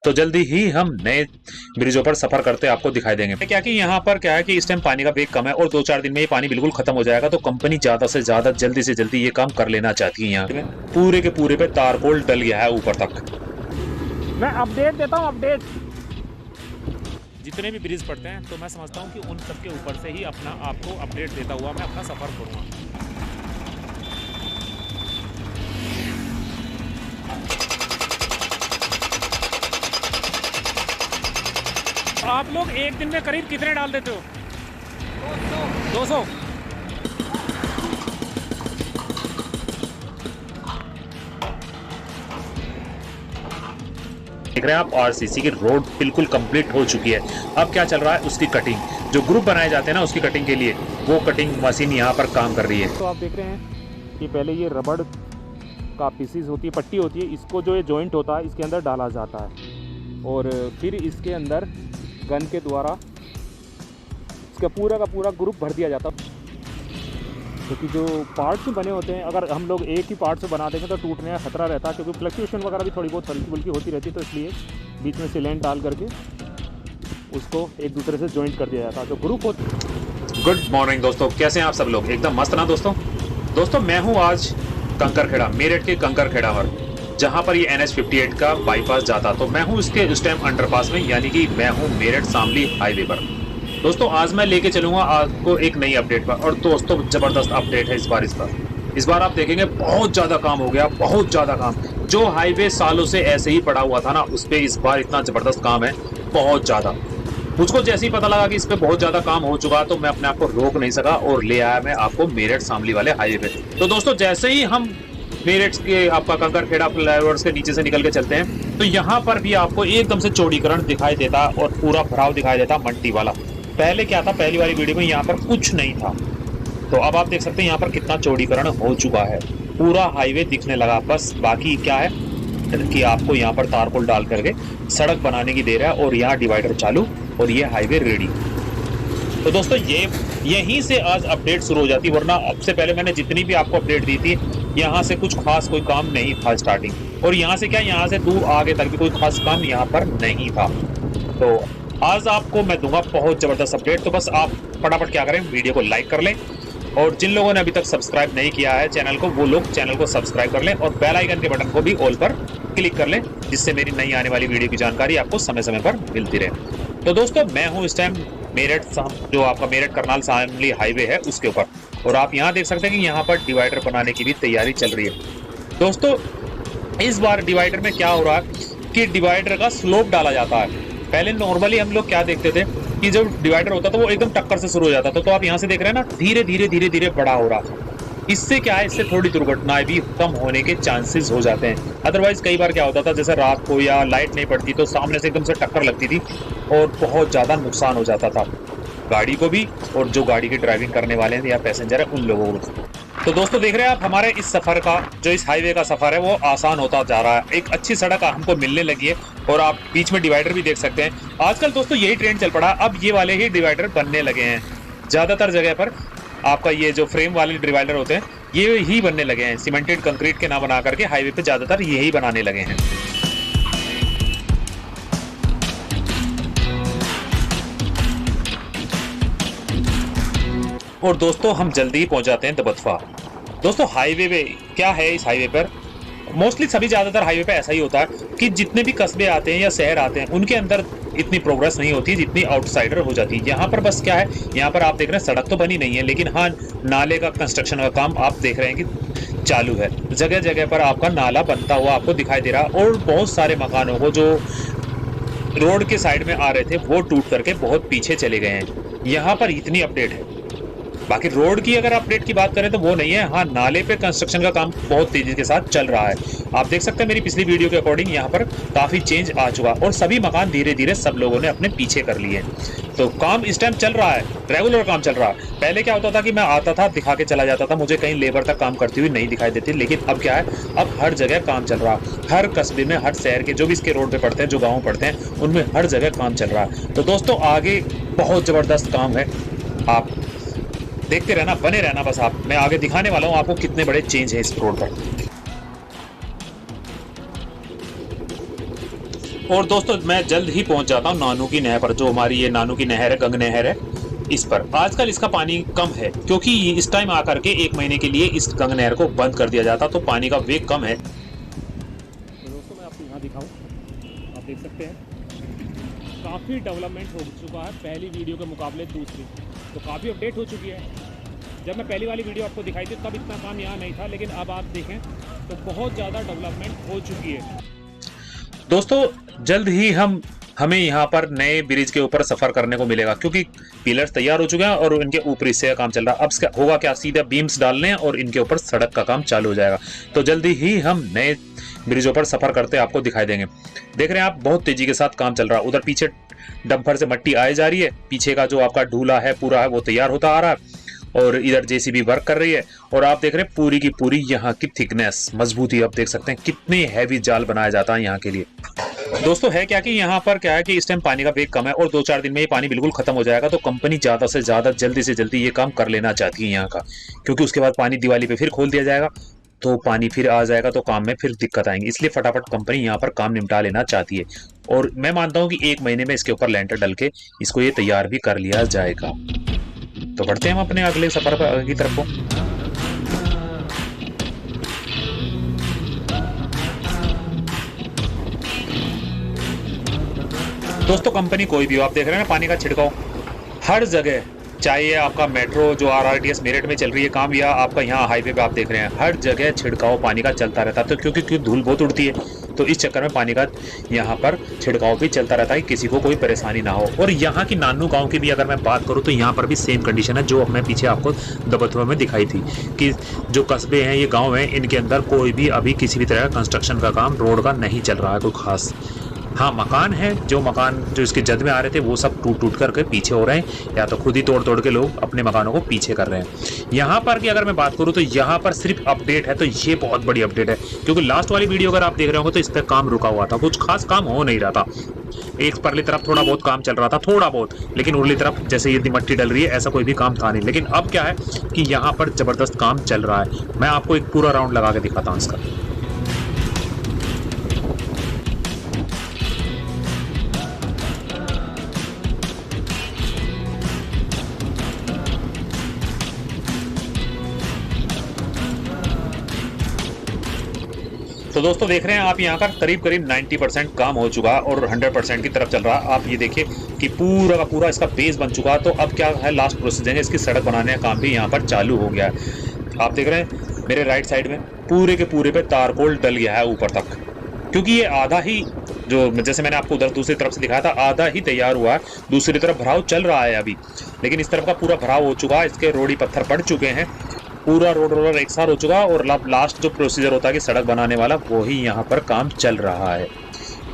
तो जल्दी ही हम नए ब्रिजों पर सफर करते आपको दिखाई देंगे। क्या कि यहाँ पर क्या है कि इस टाइम पानी का वेग कम है और 2-4 दिन में ये पानी बिल्कुल खत्म हो जाएगा, तो कंपनी ज्यादा से ज्यादा जल्दी से जल्दी ये काम कर लेना चाहती है। यहाँ पूरे के पूरे पे तारकोल डल गया है ऊपर तक। मैं अपडेट देता हूँ, अपडेट। जितने भी ब्रिज पड़ते हैं तो मैं समझता हूँ कि उन सबके ऊपर से ही अपना आपको अपडेट देता हुआ मैं अपना सफर करूँगा। आप लोग एक दिन में करीब कितने डाल देते हो? 200। देख रहे हैं आप आरसीसी की रोड बिल्कुल कंप्लीट हो चुकी है। अब क्या चल रहा है, उसकी कटिंग। जो ग्रुप बनाए जाते हैं ना उसकी कटिंग के लिए, वो कटिंग मशीन यहाँ पर काम कर रही है। तो आप देख रहे हैं कि पहले ये रबड़ का पीसीज होती है, पट्टी होती है, इसको जो ये जॉइंट होता है इसके अंदर डाला जाता है और फिर इसके अंदर गन के द्वारा इसका पूरा का पूरा ग्रुप भर दिया जाता है। क्योंकि जो पार्ट्स बने होते हैं, अगर हम लोग एक ही पार्ट से बना देंगे तो टूटने का खतरा रहता है, क्योंकि फ्लक्चुएशन वगैरह भी थोड़ी बहुत हल्की फुल्की होती रहती है, तो इसलिए बीच में सिलेंट डाल करके उसको एक दूसरे से जॉइंट कर दिया जाता है जो ग्रुप होता। गुड मॉर्निंग दोस्तों, कैसे हैं आप सब लोग? एकदम मस्त ना दोस्तों। दोस्तों मैं हूँ आज कंकरखेड़ा, मेरठ के कंकरखेड़ा पर, जहाँ पर ये NH58 का बाईपास जाता। तो मैं हूँ इसके उस टाइम अंडरपास में, यानी कि मैं हूँ मेरठ शामली हाईवे पर। दोस्तों आज मैं लेके चलूंगा आपको एक नई अपडेट पर, और दोस्तों जबरदस्त अपडेट है इस बार। इस बार आप देखेंगे बहुत ज्यादा काम हो गया, बहुत ज्यादा काम। जो हाईवे सालों से ऐसे ही पड़ा हुआ था ना, उस पे इस बार इतना जबरदस्त काम है, बहुत ज्यादा। मुझको जैसे ही पता लगा कि इस पे बहुत ज्यादा काम हो चुका, तो मैं अपने आप को रोक नहीं सका और ले आया मैं आपको मेरठ शामली वाले हाईवे पे। तो दोस्तों जैसे ही हम मेरठ के आपका कंकरखेड़ा फ्लाईओवर के नीचे से निकल के चलते हैं, तो यहाँ पर भी आपको एकदम से चौड़ीकरण दिखाई देता और पूरा भराव दिखाई देता मंडी वाला। पहले क्या था, पहली वाली वीडियो में यहाँ पर कुछ नहीं था, तो अब आप देख सकते हैं यहाँ पर कितना चौड़ीकरण हो चुका है, पूरा हाईवे दिखने लगा। बस बाकी क्या है कि आपको यहाँ पर तारकोल डाल करके सड़क बनाने की देर है, और यहाँ डिवाइडर चालू और ये हाईवे रेडी। तो दोस्तों यहीं से आज अपडेट शुरू हो जाती, वरना अब से पहले मैंने जितनी भी आपको अपडेट दी थी, यहाँ से कुछ खास कोई काम नहीं था स्टार्टिंग, और यहाँ से क्या, यहाँ से दूर आगे तक भी कोई खास काम यहाँ पर नहीं था। तो आज आपको मैं दूंगा बहुत जबरदस्त अपडेट। तो बस आप फटाफट क्या करें, वीडियो को लाइक कर लें, और जिन लोगों ने अभी तक सब्सक्राइब नहीं किया है चैनल को, वो लोग चैनल को सब्सक्राइब कर लें और बेल आइकन के बटन को भी ऑल पर क्लिक कर लें, जिससे मेरी नई आने वाली वीडियो की जानकारी आपको समय समय पर मिलती रहे। तो दोस्तों मैं हूँ इस टाइम मेरठ, जो आपका मेरठ करनाल शामली हाईवे है उसके ऊपर, और आप यहाँ देख सकते हैं कि यहाँ पर डिवाइडर बनाने की भी तैयारी चल रही है। दोस्तों इस बार डिवाइडर में क्या हो रहा है कि डिवाइडर का स्लोप डाला जाता है। पहले नॉर्मली हम लोग क्या देखते थे कि जो डिवाइडर होता था वो एकदम टक्कर से शुरू हो जाता था, तो आप यहाँ से देख रहे हैं ना, धीरे धीरे धीरे धीरे बड़ा हो रहा था। इससे क्या है, इससे थोड़ी दुर्घटनाएं भी कम होने के चांसेस हो जाते हैं। अदरवाइज कई बार क्या होता था, जैसे रात को या लाइट नहीं पड़ती तो सामने से एकदम से टक्कर लगती थी और बहुत ज्यादा नुकसान हो जाता था गाड़ी को भी, और जो गाड़ी की ड्राइविंग करने वाले हैं या पैसेंजर है उन लोगों को। तो दोस्तों देख रहे हैं आप, हमारे इस सफर का, जो इस हाईवे का सफर है, वो आसान होता जा रहा है। एक अच्छी सड़क हमको मिलने लगी है, और आप बीच में डिवाइडर भी देख सकते हैं। आजकल दोस्तों यही ट्रेंड चल पड़ा, अब ये वाले ही डिवाइडर बनने लगे हैं। ज्यादातर जगह पर आपका ये जो फ्रेम वाले डिवाइडर होते हैं ये ही बनने लगे हैं, सीमेंटेड कंक्रीट के ना बना करके हाईवे पे ज्यादातर यही बनाने लगे हैं। और दोस्तों हम जल्दी ही पहुंच जाते हैं दबथवा। दोस्तों हाईवे पे क्या है, इस हाईवे पर मोस्टली सभी ज्यादातर हाईवे पे ऐसा ही होता है कि जितने भी कस्बे आते हैं या शहर आते हैं उनके अंदर इतनी प्रोग्रेस नहीं होती जितनी आउटसाइडर हो जाती है। यहाँ पर बस क्या है, यहाँ पर आप देख रहे हैं सड़क तो बनी नहीं है, लेकिन हाँ नाले का कंस्ट्रक्शन का काम आप देख रहे हैं कि चालू है। जगह जगह पर आपका नाला बनता हुआ आपको दिखाई दे रहा है, और बहुत सारे मकानों को जो रोड के साइड में आ रहे थे वो टूट करके बहुत पीछे चले गए हैं। यहाँ पर इतनी अपडेट है। बाकी रोड की अगर अपडेट की बात करें तो वो नहीं है। हाँ नाले पे कंस्ट्रक्शन का काम बहुत तेजी के साथ चल रहा है। आप देख सकते हैं मेरी पिछली वीडियो के अकॉर्डिंग यहाँ पर काफी चेंज आ चुका, और सभी मकान धीरे धीरे सब लोगों ने अपने पीछे कर लिए। तो काम इस टाइम चल रहा है, रेगुलर काम चल रहा है। पहले क्या होता था कि मैं आता था, दिखा के चला जाता था, मुझे कहीं लेबर तक काम करती हुई नहीं दिखाई देती, लेकिन अब क्या है, अब हर जगह काम चल रहा है। हर कस्बे में, हर शहर के जो भी इसके रोड पे पड़ते हैं, जो गाँव पड़ते हैं, उनमें हर जगह काम चल रहा है। तो दोस्तों आगे बहुत जबरदस्त काम है, आप देखते रहना, बने रहना बस आप। मैं आगे दिखाने वाला हूँ आपको कितने बड़े चेंज है इस रोड पर। और दोस्तों मैं जल्द ही पहुंच जाता हूं नानू की नहर पर, जो हमारी ये नानू की नहर है, गंग नहर है। इस पर आजकल इसका पानी कम है, क्योंकि इस टाइम आकर के 1 महीने के लिए इस गंग नहर को बंद कर दिया जाता, तो पानी का वेग कम है। तो दोस्तों मैं आपको यहाँ दिखाऊँ, आप देख सकते हैं काफ़ी डेवलपमेंट हो चुका है पहली वीडियो के मुकाबले दूसरी, तो काफ़ी अपडेट हो चुकी है। जब मैं पहली वाली वीडियो आपको दिखाई थी तब इतना काम यहाँ नहीं था, लेकिन अब आप देखें तो बहुत ज़्यादा डेवलपमेंट हो चुकी है। दोस्तों जल्द ही हमें यहाँ पर नए ब्रिज के ऊपर सफर करने को मिलेगा, क्योंकि पिलर्स तैयार हो चुके हैं और इनके ऊपर हिस्से का काम चल रहा है। अब होगा क्या, सीधा बीम्स डालने हैं और इनके ऊपर सड़क का काम चालू हो जाएगा। तो जल्दी ही हम नए ब्रिजों पर सफर करते आपको दिखाई देंगे। देख रहे हैं आप, बहुत तेजी के साथ काम चल रहा है। उधर पीछे डंपर से मट्टी आई जा रही है, पीछे का जो आपका ढूला है पूरा है वो तैयार होता आ रहा है, और इधर जेसीबी वर्क कर रही है। और आप देख रहे हैं पूरी की पूरी यहाँ की थिकनेस, मजबूती, आप देख सकते हैं कितने हैवी जाल बनाया जाता है यहाँ के लिए। दोस्तों है क्या कि यहाँ पर क्या है कि इस टाइम पानी का वेग कम है और 2-4 दिन में ये पानी बिल्कुल खत्म हो जाएगा। तो कंपनी ज्यादा से ज्यादा जल्दी से जल्दी ये काम कर लेना चाहती है यहाँ का, क्योंकि उसके बाद पानी दिवाली पे फिर खोल दिया जाएगा, तो पानी फिर आ जाएगा, तो काम में फिर दिक्कत आएंगी। इसलिए फटाफट कंपनी यहाँ पर काम निपटा लेना चाहती है, और मैं मानता हूँ कि 1 महीने में इसके ऊपर लेंटर डल के इसको ये तैयार भी कर लिया जाएगा। तो बढ़ते हैं हम अपने अगले सफर पर की तरफ को। दोस्तों कंपनी कोई भी हो, आप देख रहे हैं ना पानी का छिड़काव हर जगह, चाहे ये आपका मेट्रो जो आरआरटीएस मेरठ में चल रही है काम, या आपका यहाँ हाईवे पे आप देख रहे हैं, हर जगह छिड़काव पानी का चलता रहता है। तो क्योंकि धूल बहुत उड़ती है, तो इस चक्कर में पानी का यहाँ पर छिड़काव भी चलता रहता है, किसी को कोई परेशानी ना हो। और यहाँ की नानू गांव की भी अगर मैं बात करूँ तो यहाँ पर भी सेम कंडीशन है, जो मैं पीछे आपको दबथुआ में दिखाई थी, कि जो कस्बे हैं, ये गाँव हैं, इनके अंदर कोई भी अभी किसी भी तरह का कंस्ट्रक्शन का काम रोड का नहीं चल रहा है कोई खास। हाँ मकान है, जो मकान जो इसके जद में आ रहे थे वो सब टूट करके पीछे हो रहे हैं, या तो खुद ही तोड़ के लोग अपने मकानों को पीछे कर रहे हैं। यहाँ पर की अगर मैं बात करूँ तो यहाँ पर सिर्फ अपडेट है, तो ये बहुत बड़ी अपडेट है, क्योंकि लास्ट वाली वीडियो अगर आप देख रहे होंगे तो इस पर काम रुका हुआ था, कुछ खास काम हो नहीं रहा था। एक परली तरफ थोड़ा बहुत काम चल रहा था, थोड़ा बहुत, लेकिन उरली तरफ जैसे ये मट्टी डल रही है ऐसा कोई भी काम था नहीं। लेकिन अब क्या है कि यहाँ पर जबरदस्त काम चल रहा है। मैं आपको एक पूरा राउंड लगा के दिखाता हूँ इसका। तो दोस्तों देख रहे हैं आप, यहाँ का करीब 90% काम हो चुका है और 100% की तरफ चल रहा है। आप ये देखिए कि पूरा का पूरा इसका बेस बन चुका है। तो अब क्या है, लास्ट प्रोसीजर है, इसकी सड़क बनाने का काम भी यहाँ पर चालू हो गया है। आप देख रहे हैं मेरे राइट साइड में पूरे के पूरे पे तारकोल डल गया है ऊपर तक, क्योंकि ये आधा ही, जो जैसे मैंने आपको उधर दूसरी तरफ से दिखाया था, आधा ही तैयार हुआ है, दूसरी तरफ भराव चल रहा है अभी, लेकिन इस तरफ का पूरा भराव हो चुका है। इसके रोड़ी पत्थर पड़ चुके हैं, पूरा रोड रोलर एक साथ हो चुका है, और लास्ट जो प्रोसीजर होता है कि सड़क बनाने वाला, वो ही यहाँ पर काम चल रहा है।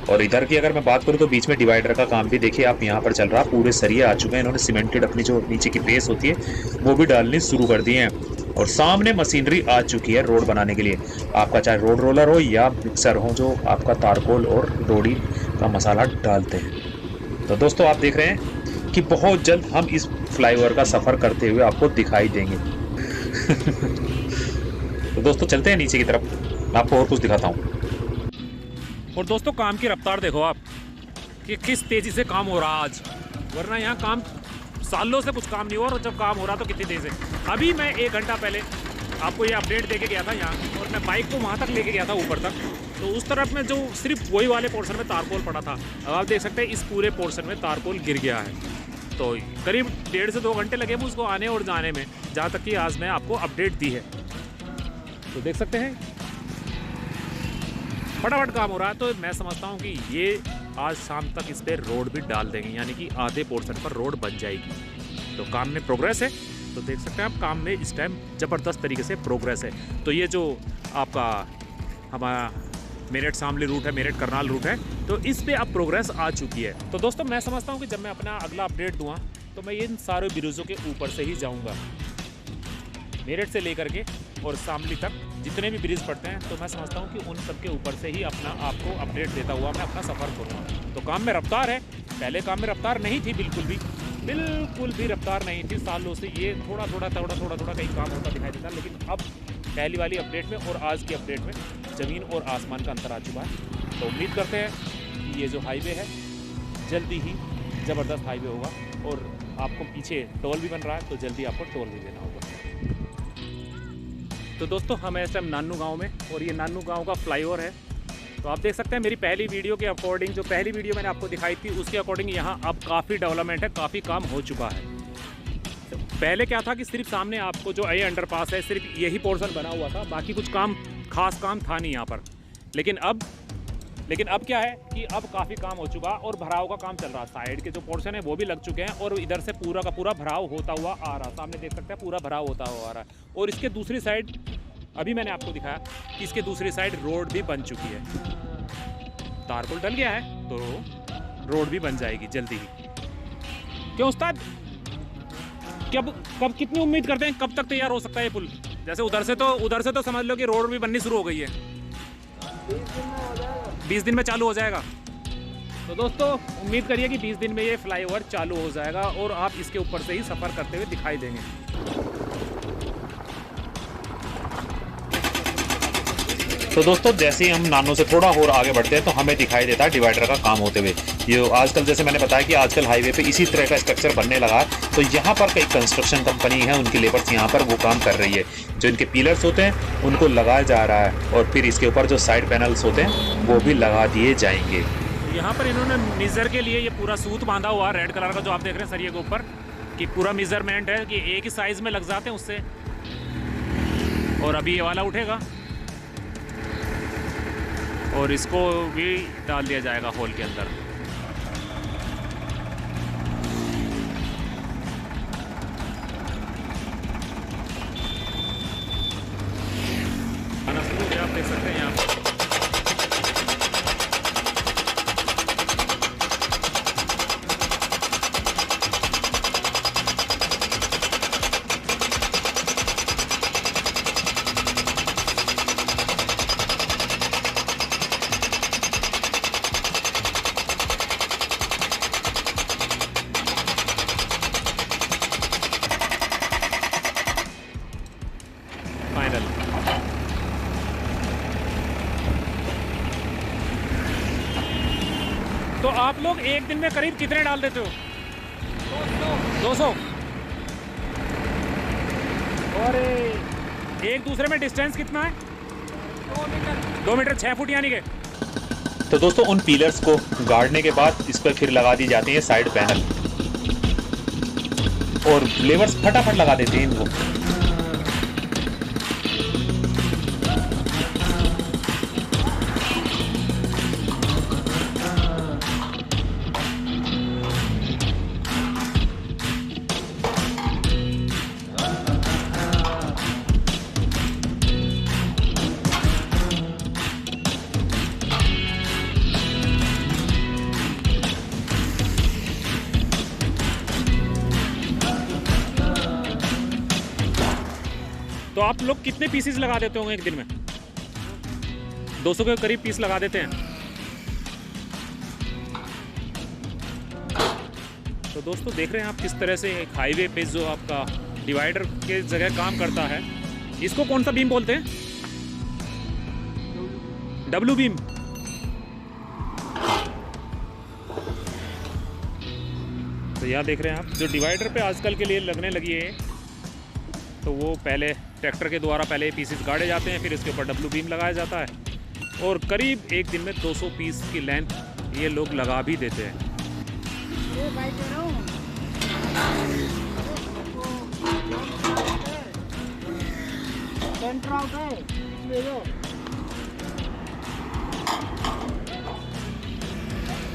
और इधर की अगर मैं बात करूँ तो बीच में डिवाइडर का काम भी देखिए आप यहाँ पर चल रहा है। पूरे सरिये आ चुके हैं, इन्होंने सीमेंटेड अपनी जो नीचे की बेस होती है वो भी डालनी शुरू कर दी है, और सामने मशीनरी आ चुकी है रोड बनाने के लिए। आपका चाहे रोड रोलर हो या मिक्सर हो, जो आपका तारकोल और रोड़ी का मसाला डालते हैं। तो दोस्तों आप देख रहे हैं कि बहुत जल्द हम इस फ्लाईओवर का सफ़र करते हुए आपको दिखाई देंगे। तो दोस्तों चलते हैं नीचे की तरफ, मैं आपको और कुछ दिखाता हूँ। और दोस्तों काम की रफ्तार देखो आप कि किस तेज़ी से काम हो रहा आज, वरना यहाँ काम सालों से कुछ काम नहीं हुआ, और जब काम हो रहा तो कितनी तेज़ है। अभी मैं 1 घंटा पहले आपको ये अपडेट देके गया था यहाँ, और मैं बाइक को वहाँ तक लेके गया था ऊपर तक, तो उस तरफ में जो सिर्फ वही वाले पोर्शन में तारकोल पड़ा था, अब आप देख सकते हैं इस पूरे पोर्शन में तारकोल गिर गया है। तो करीब 1.5 से 2 घंटे लगे मुझको आने और जाने में, जहाँ तक कि आज मैं आपको अपडेट दी है। तो देख सकते हैं फटाफट काम हो रहा है। तो मैं समझता हूँ कि ये आज शाम तक इस पर रोड भी डाल देंगे, यानी कि आधे पोर्शन पर रोड बन जाएगी। तो काम में प्रोग्रेस है, तो देख सकते हैं आप काम में इस टाइम ज़बरदस्त तरीके से प्रोग्रेस है। तो ये जो आपका हमारा मेरठ शामली रूट है, मेरठ करनाल रूट है, तो इस पे अब प्रोग्रेस आ चुकी है। तो दोस्तों मैं समझता हूँ कि जब मैं अपना अगला अपडेट दूँगा तो मैं इन सारे ब्रिजों के ऊपर से ही जाऊँगा, मेरठ से लेकर के और शामली तक जितने भी ब्रिज पड़ते हैं, तो मैं समझता हूँ कि उन सब के ऊपर से ही अपना आपको अपडेट देता हुआ मैं अपना सफ़र करूँगा। तो काम में रफ्तार है, पहले काम में रफ्तार नहीं थी, बिल्कुल भी रफ्तार नहीं थी। सालों से ये थोड़ा थोड़ा कहीं काम होता दिखाई देता, लेकिन अब पहली वाली अपडेट में और आज की अपडेट में ज़मीन और आसमान का अंतर आ चुका है। तो उम्मीद करते हैं कि ये जो हाईवे है जल्दी ही ज़बरदस्त हाईवे होगा, और आपको पीछे टोल भी बन रहा है तो जल्दी आपको टोल भी देना होगा। तो दोस्तों हम इस टाइम नानू गांव में, और ये नानू गांव का फ्लाईओवर है। तो आप देख सकते हैं मेरी पहली वीडियो के अकॉर्डिंग, जो पहली वीडियो मैंने आपको दिखाई थी उसके अकॉर्डिंग यहाँ अब काफ़ी डेवलपमेंट है, काफ़ी काम हो चुका है। तो पहले क्या था कि सिर्फ सामने आपको जो ये अंडरपास है सिर्फ यही पोर्शन बना हुआ था, बाकी कुछ काम खास काम था नहीं यहाँ पर। लेकिन अब क्या है कि अब काफ़ी काम हो चुका और भराव का काम चल रहा है। साइड के जो पोर्शन है वो भी लग चुके हैं और इधर से पूरा का पूरा भराव होता हुआ आ रहा है। सामने देख सकते हैं पूरा भराव होता हुआ आ रहा है। और इसके दूसरी साइड अभी मैंने आपको दिखाया कि इसके दूसरी साइड रोड भी बन चुकी है। तारपुल डल गया है तो रोड भी बन जाएगी जल्दी ही। क्यों उस्ताद, कब कितनी उम्मीद करते हैं कब तक तैयार हो सकता है ये पुल? जैसे उधर से तो समझ लो कि रोड भी बननी शुरू हो गई है। 20 दिन में चालू हो जाएगा। तो दोस्तों उम्मीद करिए कि 20 दिन में ये फ्लाईओवर चालू हो जाएगा और आप इसके ऊपर से ही सफ़र करते हुए दिखाई देंगे। तो दोस्तों जैसे ही हम नानो से थोड़ा और आगे बढ़ते हैं तो हमें दिखाई देता है डिवाइडर का काम होते हुए। ये आजकल जैसे मैंने बताया कि आजकल हाईवे पे इसी तरह का स्ट्रक्चर बनने लगा है। तो यहाँ पर कई कंस्ट्रक्शन कंपनी है, उनकी लेबर्स यहाँ पर वो काम कर रही है। जो इनके पिलर्स होते हैं उनको लगाया जा रहा है और फिर इसके ऊपर जो साइड पैनल्स होते हैं वो भी लगा दिए जाएंगे। यहाँ पर इन्होंने मिज़र के लिए ये पूरा सूत बांधा हुआ रेड कलर का जो आप देख रहे हैं सरिये के ऊपर, कि पूरा मेजरमेंट है कि एक ही साइज़ में लग जाते हैं उससे। और अभी ये वाला उठेगा और इसको भी डाल दिया जाएगा होल के अंदर। आप देख सकते हैं यहाँ पर फाइनल। तो आप लोग एक दिन में करीब कितने डाल देते हो? 200। और एक दूसरे में डिस्टेंस कितना है? 2 मीटर 6 फुट यानी के। तो दोस्तों उन पिलर्स को गाड़ने के बाद इस पर फिर लगा दी जाती है साइड पैनल और लेबर्स फटाफट लगा देते हैं इनको। तो आप लोग कितने पीसेस लगा देते होंगे एक दिन में? 200 के करीब पीस लगा देते हैं। तो दोस्तों देख रहे हैं आप किस तरह से एक हाईवे पे जो आपका डिवाइडर के जगह काम करता है, इसको कौन सा बीम बोलते हैं? W beam. तो यहाँ देख रहे हैं आप जो डिवाइडर पे आजकल के लिए लगने लगी है, तो वो पहले ट्रैक्टर के द्वारा पहले पीसेस गाड़े जाते हैं, फिर इसके ऊपर डब्ल्यू बीम लगाया जाता है और करीब एक दिन में 200 पीस की लेंथ ये लोग लगा भी देते हैं।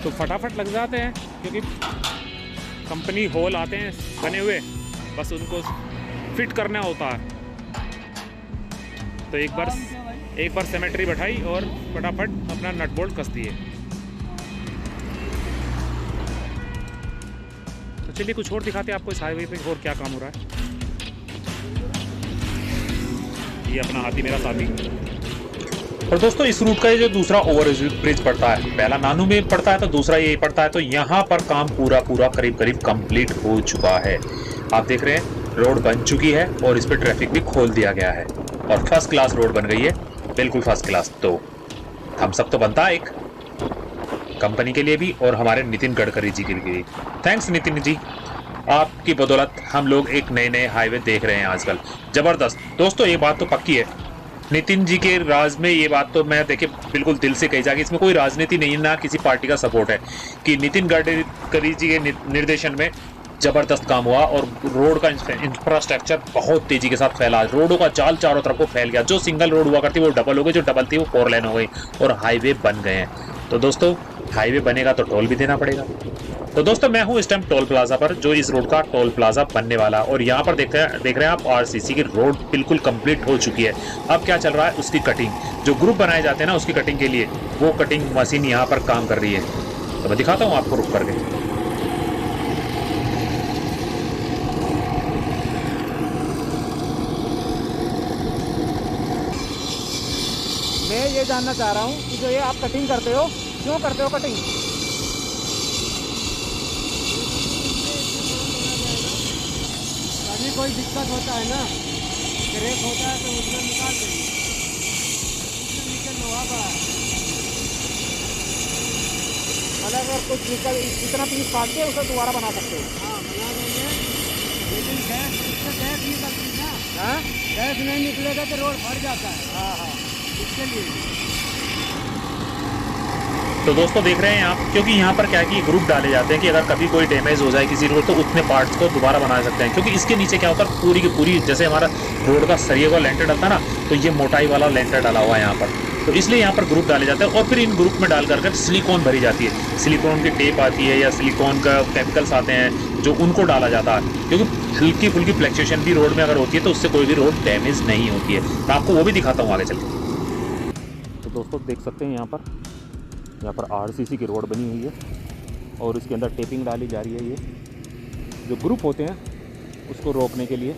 तो फटाफट लग जाते हैं क्योंकि कंपनी होल आते हैं बने हुए, बस उनको फिट करना होता है। तो एक बार सिमेट्री बैठाई और फटाफट अपना नट बोल्ट कस दिए। तो चलिए कुछ और दिखाते हैं आपको इस हाईवे पे और क्या काम हो रहा है। ये अपना हाथी मेरा साथी। और दोस्तों इस रूट का ये जो दूसरा ओवर ब्रिज पड़ता है, पहला नानू में पड़ता है तो दूसरा ये पड़ता है, तो यहाँ पर काम पूरा करीब कंप्लीट हो चुका है। आप देख रहे हैं रोड बन चुकी है और इस पर ट्रैफिक भी खोल दिया गया है और फर्स्ट क्लास रोड बन गई है, बिल्कुल फर्स्ट क्लास। तो हम सब तो बनता है एक। कंपनी के लिए भी और हमारे नितिन गडकरी जी के लिए भी। थैंक्स नितिन जी, आपकी बदौलत हम लोग एक नए नए हाईवे देख रहे हैं आजकल, जबरदस्त। दोस्तों ये बात तो पक्की है, नितिन जी के राज में ये बात तो मैं देखिए बिल्कुल दिल से कही जाएगी, इसमें कोई राजनीति नहीं, ना किसी पार्टी का सपोर्ट है, कि नितिन गडकरी जी के निर्देशन में जबरदस्त काम हुआ और रोड का इंफ्रास्ट्रक्चर बहुत तेजी के साथ फैला। रोडों का जाल चारों तरफ को फैल गया, जो सिंगल रोड हुआ करती वो डबल हो गई, जो डबल थी वो 4 लेन हो गई और हाईवे बन गए हैं। तो दोस्तों हाईवे बनेगा तो टोल भी देना पड़ेगा। तो दोस्तों मैं हूं इस टाइम टोल प्लाजा पर, जो इस रोड का टोल प्लाजा बनने वाला, और यहाँ पर देख रहे हैं आप आरसीसी की रोड बिल्कुल कंप्लीट हो चुकी है। अब क्या चल रहा है, उसकी कटिंग, जो ग्रुप बनाए जाते हैं ना उसकी कटिंग के लिए, वो कटिंग मशीन यहाँ पर काम कर रही है। तो मैं दिखाता हूँ आपको रुक करके। मैं ये जानना चाह रहा हूँ कि जो ये आप कटिंग करते हो, क्यों करते हो कटिंग? कभी कोई दिक्कत होता है ना, क्रैक होता है तो उसमें निकाल देंगे, उसमें नीचे लोहा पड़ा है। मतलब अगर कुछ निकल इतना पीस काट के उसे दोबारा बना सकते हो? हाँ बना देंगे, लेकिन गैस, इससे गैस निकलती है ना। हाँ, गैस नहीं निकलेगा तो रोड भर जाता है। हाँ हाँ। इसके लिए तो दोस्तों देख रहे हैं आप, क्योंकि यहाँ पर क्या है कि ग्रुप डाले जाते हैं कि अगर कभी कोई डैमेज हो जाए किसी रोड तो उतने पार्ट्स को दोबारा बना सकते हैं, क्योंकि इसके नीचे क्या होता है पूरी की पूरी, जैसे हमारा रोड का सरिये का लेंटर डलता है ना, तो ये मोटाई वाला लेंटर डाला हुआ है यहाँ पर, तो इसलिए यहाँ पर ग्रुप डाले जाते हैं और फिर इन ग्रुप में डाल करके सिलिकॉन भरी जाती है। सिलिकॉन की टेप आती है या सिलिकॉन का केमिकल्स आते हैं जो उनको डाला जाता है, क्योंकि हल्की फुल्की फ्लैक्चुएशन भी रोड में अगर होती है तो उससे कोई भी रोड डैमेज नहीं होती है। मैं आपको वो भी दिखाता हूँ आगे चल के। तो दोस्तों देख सकते हैं यहाँ पर आरसीसी की रोड बनी हुई है और इसके अंदर टेपिंग डाली जा रही है। ये जो ग्रुप होते हैं उसको रोकने के लिए।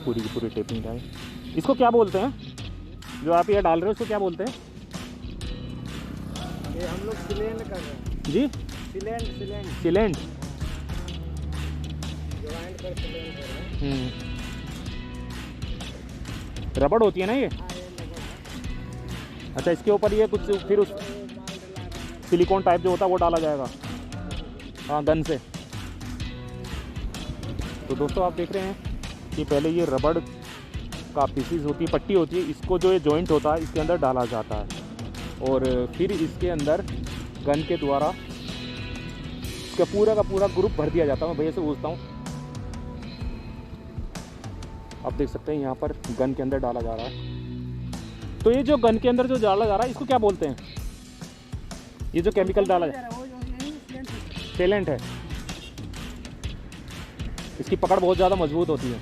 पूरी की पूरी टेपिंग डाल, इसको क्या बोलते हैं जो आप ये डाल रहे हो, उसको क्या बोलते हैं? ये हम लोग सिलेंड कर रहे हैं जी, सिलेंड सीलेंट। ज्वाइंट कर सिलेंड कर रहे हैं। रबड़ होती है ना ये? अच्छा, इसके ऊपर ये कुछ फिर उस सिलिकॉन टाइप जो होता है वो डाला जाएगा, हाँ, गन से। तो दोस्तों आप देख रहे हैं कि पहले ये रबड़ का पीसीज होती है, पट्टी होती है, इसको जो ये जॉइंट होता है इसके अंदर डाला जाता है और फिर इसके अंदर गन के द्वारा इसका पूरा का पूरा ग्रुप भर दिया जाता है। मैं भैया से पूछता हूँ, आप देख सकते हैं यहाँ पर गन के अंदर डाला जा रहा है। तो ये जो गन के अंदर जो डाला जा रहा है इसको क्या बोलते हैं? ये जो केमिकल डाला जा रहा है सीलेंट है। इसकी पकड़ बहुत ज़्यादा मजबूत होती है।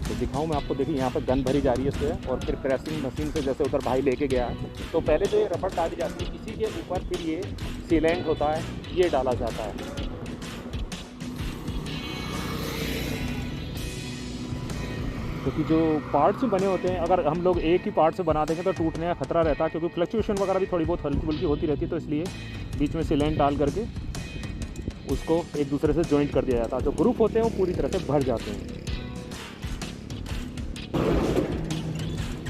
तो दिखाऊं मैं आपको, देखिए यहाँ पर गन भरी जा रही है इससे और फिर प्रेसिंग मशीन से जैसे उधर भाई लेके गया है, तो पहले जो ये रबड़ डाली जाती है इसी के ऊपर फिर ये सीलेंट होता है, ये डाला जाता है। क्योंकि जो पार्ट्स बने होते हैं अगर हम लोग एक ही पार्ट से बना देंगे तो टूटने का खतरा रहता है, क्योंकि फ्लक्चुएशन वगैरह भी थोड़ी बहुत हल्की फुल्की होती रहती है, तो इसलिए बीच में सीलेंट डाल करके उसको एक दूसरे से जॉइंट कर दिया जाता है। जो ग्रुप होते हैं वो पूरी तरह से भर जाते हैं।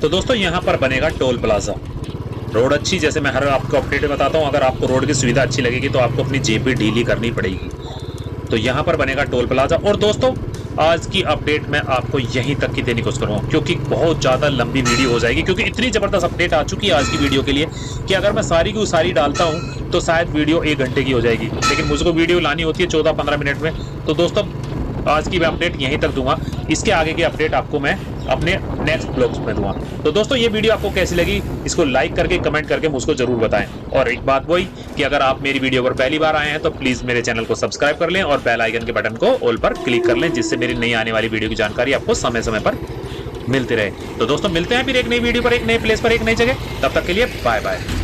तो दोस्तों यहाँ पर बनेगा टोल प्लाजा। रोड अच्छी, जैसे मैं हर आपको अपडेट बताता हूँ, अगर आपको रोड की सुविधा अच्छी लगेगी तो आपको अपनी जेब भी ढीली करनी पड़ेगी। तो यहाँ पर बनेगा टोल प्लाजा। और दोस्तों आज की अपडेट मैं आपको यहीं तक की देने की कोशिश करूँगा, क्योंकि बहुत ज़्यादा लंबी वीडियो हो जाएगी, क्योंकि इतनी ज़बरदस्त अपडेट आ चुकी है आज की वीडियो के लिए कि अगर मैं सारी की सारी डालता हूँ तो शायद वीडियो 1 घंटे की हो जाएगी, लेकिन मुझको वीडियो लानी होती है 14-15 मिनट में। तो दोस्तों आज की मैं अपडेट यहीं तक दूंगा, इसके आगे की अपडेट आपको मैं अपने नेक्स्ट ब्लॉग्स में दूंगा। तो दोस्तों ये वीडियो आपको कैसी लगी, इसको लाइक करके कमेंट करके मुझको जरूर बताएं। और एक बात वही कि अगर आप मेरी वीडियो पर पहली बार आए हैं तो प्लीज मेरे चैनल को सब्सक्राइब कर लें और बेल आइकन के बटन को ऑल पर क्लिक कर लें, जिससे मेरी नई आने वाली वीडियो की जानकारी आपको समय समय पर मिलती रहे। तो दोस्तों मिलते हैं फिर एक नई वीडियो पर, एक नए प्लेस पर, एक नई जगह। तब तक के लिए बाय बाय।